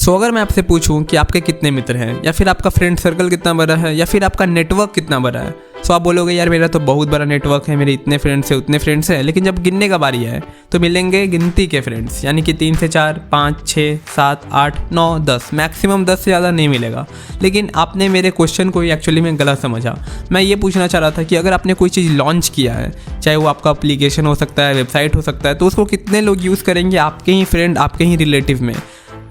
अगर मैं आपसे पूछूं कि आपके कितने मित्र हैं या फिर आपका फ्रेंड सर्कल कितना बड़ा है या फिर आपका नेटवर्क कितना बड़ा है, आप बोलोगे यार मेरा तो बहुत बड़ा नेटवर्क है, मेरे इतने फ्रेंड्स हैं उतने फ्रेंड्स हैं। लेकिन जब गिनने का बारी है तो मिलेंगे गिनती के फ्रेंड्स, यानी कि 3 से 4, 5, 6, 7, 8, 9, 10, मैक्सिमम 10 से ज़्यादा नहीं मिलेगा। लेकिन आपने मेरे क्वेश्चन को एक्चुअली में गलत समझा। मैं ये पूछना चाह रहा था कि अगर आपने कोई चीज़ लॉन्च किया है, चाहे वो आपका एप्लीकेशन हो सकता है, वेबसाइट हो सकता है, तो उसको कितने लोग यूज़ करेंगे आपके ही फ्रेंड, आपके ही रिलेटिव में।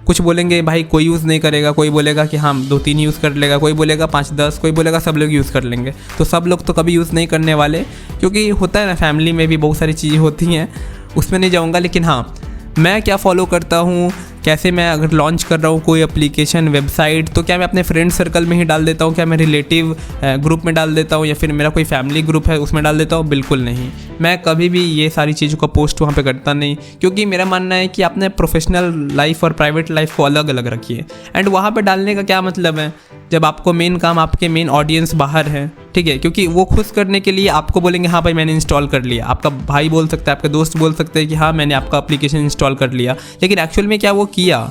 कुछ बोलेंगे भाई कोई यूज़ नहीं करेगा, कोई बोलेगा कि हाँ 2-3 यूज़ कर लेगा, कोई बोलेगा 5-10, कोई बोलेगा सब लोग यूज़ कर लेंगे। तो सब लोग तो कभी यूज़ नहीं करने वाले, क्योंकि होता है ना, फैमिली में भी बहुत सारी चीज़ें होती हैं, उसमें नहीं जाऊँगा। लेकिन हाँ, मैं क्या फॉलो करता हूँ, कैसे मैं अगर लॉन्च कर रहा हूँ कोई एप्लीकेशन, वेबसाइट, तो क्या मैं अपने फ्रेंड सर्कल में ही डाल देता हूँ, क्या मैं रिलेटिव ग्रुप में डाल देता हूँ या फिर मेरा कोई फैमिली ग्रुप है उसमें डाल देता हूँ? बिल्कुल नहीं। मैं कभी भी ये सारी चीज़ों का पोस्ट वहाँ पे करता नहीं, क्योंकि मेरा मानना है कि आपने प्रोफेशनल लाइफ और प्राइवेट लाइफ को अलग अलग रखिए। एंड वहाँ पे डालने का क्या मतलब है, जब आपको मेन काम, आपके मेन ऑडियंस बाहर है, ठीक है, क्योंकि वो खुश करने के लिए आपको बोलेंगे हाँ भाई मैंने इंस्टॉल कर लिया। आपका भाई बोल सकता है, आपके दोस्त बोल सकते हैं कि हाँ मैंने आपका एप्लीकेशन इंस्टॉल कर लिया, लेकिन एक्चुअल में क्या वो किया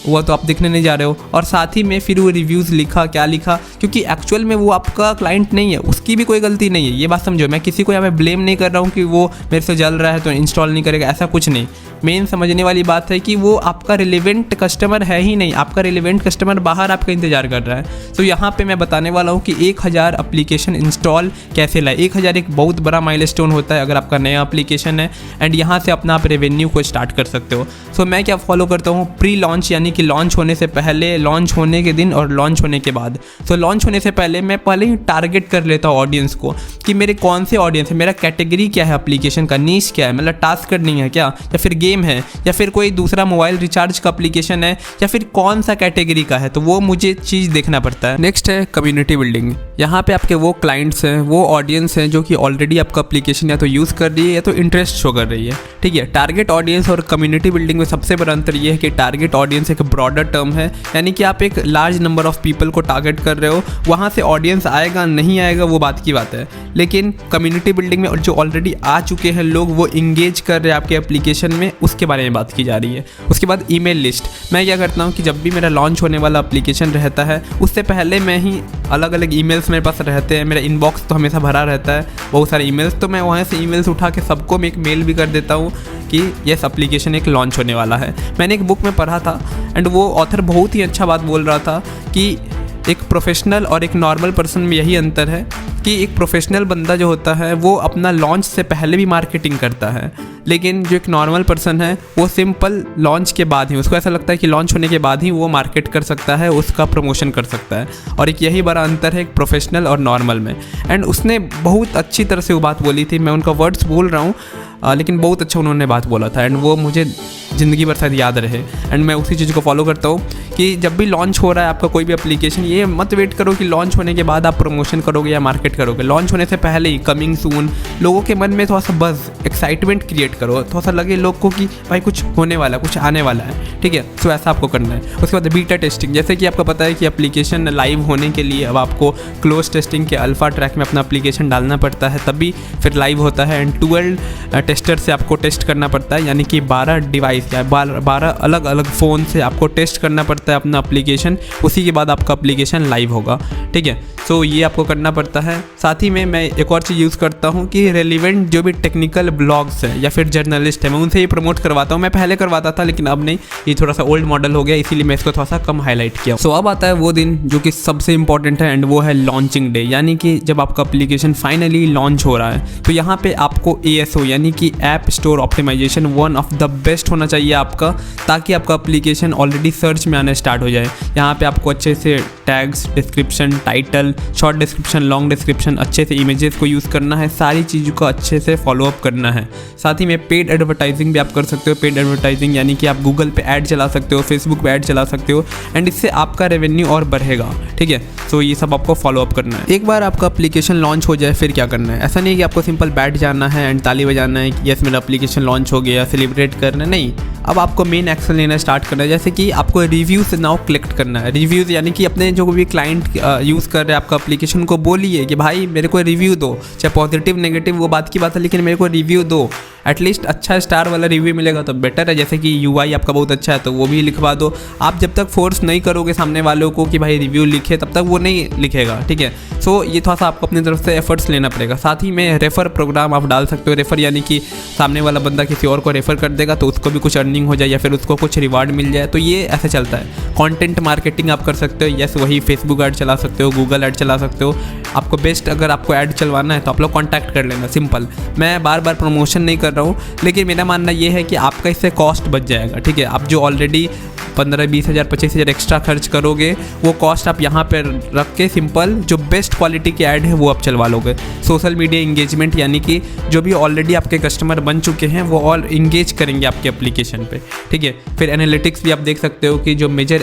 वो तो आप दिखने नहीं जा रहे हो। और साथ ही में फिर वो रिव्यूज़ लिखा, क्या लिखा, क्योंकि एक्चुअल में वो आपका क्लाइंट नहीं है, उसकी भी कोई गलती नहीं है। ये बात समझो, मैं किसी को यहाँ पे ब्लेम नहीं कर रहा हूँ कि वो मेरे से जल रहा है तो इंस्टॉल नहीं करेगा, ऐसा कुछ नहीं। मेन समझने वाली बात है कि वो आपका रिलेवेंट कस्टमर है ही नहीं, आपका रिलेवेंट कस्टमर बाहर आपका इंतजार कर रहा है। तो यहाँ पे मैं बताने वाला हूँ कि 1000 एप्लीकेशन इंस्टॉल कैसे लाए। 1000 एक बहुत बड़ा माइलस्टोन होता है अगर आपका नया एप्लीकेशन है, एंड यहाँ से अपना आप रेवेन्यू को स्टार्ट कर सकते हो। सो मैं क्या फॉलो करता हूँ, प्री लॉन्च, यानी कि लॉन्च होने से पहले, लॉन्च होने के दिन और लॉन्च होने के बाद। सो लॉन्च होने से पहले मैं पहले ही टारगेट कर लेता हूँ ऑडियंस को कि मेरे कौन से ऑडियंस है, मेरा कैटेगरी क्या है, एप्लीकेशन का नीश क्या है, मतलब टास्क करनी है क्या, या फिर गेम है, या फिर कोई दूसरा मोबाइल रिचार्ज का एप्लीकेशन है, या फिर कौन सा कैटेगरी का है, तो वो मुझे चीज़ देखना पड़ता है। नेक्स्ट है कम्युनिटी बिल्डिंग। यहाँ पे आपके वो क्लाइंट्स हैं, वो ऑडियंस हैं जो कि ऑलरेडी आपका एप्लीकेशन या तो यूज़ कर रही है या तो इंटरेस्ट शो कर रही है, ठीक है। टारगेट ऑडियंस और कम्युनिटी बिल्डिंग में सबसे बड़ा अंतर ये है कि टारगेट ऑडियंस एक ब्रॉडर टर्म है, यानी कि आप एक लार्ज नंबर ऑफ पीपल को टारगेट कर रहे हो। वहाँ से ऑडियंस आएगा नहीं आएगा वो बात की बात है, लेकिन कम्युनिटी बिल्डिंग में जो ऑलरेडी आ चुके हैं लोग, वो इंगेज कर रहे हैं आपके एप्लीकेशन में, उसके बारे में बात की जा रही है। उसके बाद ईमेल लिस्ट। मैं क्या करता हूँ कि जब भी मेरा लॉन्च होने वाला एप्लीकेशन रहता है, उससे पहले मैं ही अलग अलग ईमेल्स मेरे पास रहते हैं, मेरा इनबॉक्स तो हमेशा भरा रहता है बहुत सारे ईमेल्स, तो मैं वहाँ से ईमेल्स उठा के सबको मैं एक मेल भी कर देता हूँ कि ये एप्लीकेशन एक लॉन्च होने वाला है। मैंने एक बुक में पढ़ा था, एंड वो ऑथर बहुत ही अच्छा बात बोल रहा था कि एक प्रोफेशनल और एक नॉर्मल पर्सन में यही अंतर है कि एक प्रोफेशनल बंदा जो होता है वो अपना लॉन्च से पहले भी मार्केटिंग करता है, लेकिन जो एक नॉर्मल पर्सन है वो सिंपल लॉन्च के बाद ही, उसको ऐसा लगता है कि लॉन्च होने के बाद ही वो मार्केट कर सकता है, उसका प्रमोशन कर सकता है। और एक यही बड़ा अंतर है एक प्रोफेशनल और नॉर्मल में। एंड उसने बहुत अच्छी तरह से वो बात बोली थी, मैं उनका वर्ड्स बोल रहा हूँ लेकिन बहुत अच्छा उन्होंने बात बोला था, एंड वो मुझे ज़िंदगी भर शायद याद रहे। एंड मैं उसी चीज़ को फॉलो करता हूँ कि जब भी लॉन्च हो रहा है आपका कोई भी एप्लीकेशन, ये मत वेट करो कि लॉन्च होने के बाद आप प्रमोशन करोगे या मार्केट करोगे। लॉन्च होने से पहले ही, कमिंग सून, लोगों के मन में थोड़ा सा बज़, एक्साइटमेंट क्रिएट करो, थोड़ा सा लगे लोग को कि भाई कुछ होने वाला, कुछ आने वाला है, ठीक है। सो ऐसा आपको करना है। उसके बाद बीटा टेस्टिंग, जैसे कि आपको पता है कि एप्लीकेशन लाइव होने के लिए अब आपको क्लोज टेस्टिंग के अल्फा ट्रैक में अपना एप्लीकेशन डालना पड़ता है, तभी फिर लाइव होता है। एंड 12 टेस्टर से आपको टेस्ट करना पड़ता है, यानी कि 12 डिवाइस या 12 अलग अलग फ़ोन से आपको टेस्ट करना पड़ता है अपना एप्लीकेशन, उसी के बाद आपका एप्लीकेशन लाइव होगा, ठीक है। सो ये आपको करना पड़ता है। साथ ही में मैं एक और चीज़ यूज़ करता हूँ कि रेलिवेंट जो भी टेक्निकल ब्लॉग्स हैं या फिर जर्नलिस्ट हैं, मैं उनसे ही प्रमोट करवाता हूँ। मैं पहले करवाता था लेकिन अब नहीं, ये थोड़ा सा ओल्ड मॉडल हो गया, इसीलिए मैं इसको थोड़ा सा कम हाईलाइट किया। सो अब आता है वो दिन जो कि सबसे इंपॉर्टेंट है, एंड वो है लॉन्चिंग डे, यानी कि जब आपका एप्लीकेशन फाइनली लॉन्च हो रहा है। तो यहाँ पे आपको ASO यानी कि app store optimisation one of the best होना चाहिए आपका, ताकि आपका एप्लीकेशन ऑलरेडी सर्च में आना स्टार्ट हो जाए। यहाँ पे आपको अच्छे से tags, description, title, short description, long description, अच्छे से इमेजेस को यूज़ करना है, सारी चीज़ों को अच्छे से फॉलो अप करना है। साथ ही में पेड एडवर्टाइजिंग भी आप कर सकते हो। पेड एडवर्टाइजिंग यानी कि आप गूगल पे ऐड चला सकते हो, फेसबुक पे ऐड चला सकते हो, एंड इससे आपका रेवेन्यू और बढ़ेगा, ठीक है। सो ये सब आपको फॉलो अप करना है। एक बार आपका एप्लीकेशन लॉन्च हो जाए फिर क्या करना है, ऐसा नहीं कि आपको सिंपल बैठ जाना है एंड ताली बजाना है कि यस मेरा एप्लीकेशन लॉन्च हो गया, सेलिब्रेट करना, नहीं। अब आपको मेन एक्शन लेना स्टार्ट करना है, जैसे कि आपको रिव्यूज़ नाउ कलेक्ट करना है। रिव्यूज़ यानी कि अपने जो भी क्लाइंट यूज़ कर रहे हैं आपका एप्लीकेशन को बोलिए कि भाई मेरे को रिव्यू दो, चाहे पॉजिटिव नेगेटिव वो बात की बात है, लेकिन मेरे को रिव्यू दो। एटलीस्ट अच्छा स्टार वाला रिव्यू मिलेगा तो बेटर है। जैसे कि UI आपका बहुत अच्छा है तो वो भी लिखवा दो। आप जब तक फोर्स नहीं करोगे सामने वालों को कि भाई रिव्यू लिखे, तब तक वो नहीं लिखेगा, ठीक है। सो ये थोड़ा सा आपको अपनी तरफ से एफर्ट्स लेना पड़ेगा। साथ ही में रेफ़र प्रोग्राम आप डाल सकते हो। रेफ़र यानी कि सामने वाला बंदा किसी और को रेफ़र कर देगा तो उसको भी कुछ अर्निंग हो जाए या फिर उसको कुछ रिवार्ड मिल जाए, तो ये ऐसे चलता है। कंटेंट मार्केटिंग आप कर सकते हो, यस वही फेसबुक ऐड चला सकते हो, गूगल ऐड चला सकते हो। आपको बेस्ट अगर आपको ऐड चलवाना है तो आप लोग कॉन्टैक्ट कर लेना, सिंपल। मैं बार बार प्रमोशन नहीं कर रहा हूँ, लेकिन मेरा मानना ये है कि आपका इससे कॉस्ट बच जाएगा, ठीक है। आप जो ऑलरेडी 15-20 हज़ार 25 हज़ार एक्स्ट्रा खर्च करोगे वो कॉस्ट आप यहाँ पर रख के सिंपल जो बेस्ट क्वालिटी की ऐड है वो आप चलवा लोगे। सोशल मीडिया इंगेजमेंट यानी कि जो भी ऑलरेडी आपके कस्टमर बन चुके हैं वो ऑल इंगेज करेंगे आपके एप्लीकेशन पे, ठीक है। फिर एनालिटिक्स भी आप देख सकते हो कि जो मेजर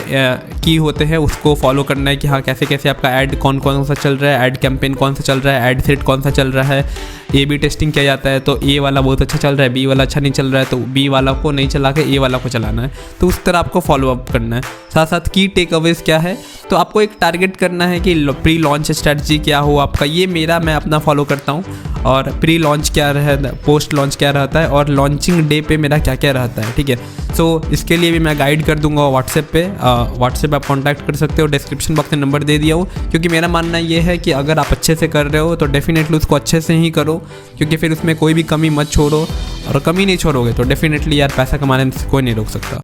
की होते हैं उसको फॉलो करना है कि हाँ कैसे कैसे आपका ऐड कौन कौन सा चल रहा है, ऐड कैंपेन कौन सा चल रहा है, ऐड सेट कौन सा चल रहा है, A/B टेस्टिंग किया जाता है। तो A वाला बहुत अच्छा चल रहा है, B वाला अच्छा नहीं चल रहा है तो B वाला को नहीं चला के A वाला को चलाना है। तो उस तरह आपको फॉलो अप करना है। साथ साथ की टेक अवेज क्या है, तो आपको एक टारगेट करना है कि प्री लॉन्च स्ट्रेटजी क्या हो आपका। ये मैं अपना फॉलो करता हूँ। और प्री लॉन्च क्या रहता है, पोस्ट लॉन्च क्या रहता है और लॉन्चिंग डे पे मेरा क्या क्या रहता है, ठीक है। सो इसके लिए भी मैं गाइड कर दूंगा व्हाट्सएप पे। व्हाट्सएप आप कॉन्टैक्ट कर सकते हो, डिस्क्रिप्शन बॉक्स में नंबर दे दिया हो। क्योंकि मेरा मानना ये है कि अगर आप अच्छे से कर रहे हो तो डेफिनेटली उसको अच्छे से ही करो, क्योंकि फिर उसमें कोई भी कमी मत छोड़ो। और कमी नहीं छोड़ोगे तो डेफिनेटली यार पैसा कमाने से कोई नहीं रोक सकता।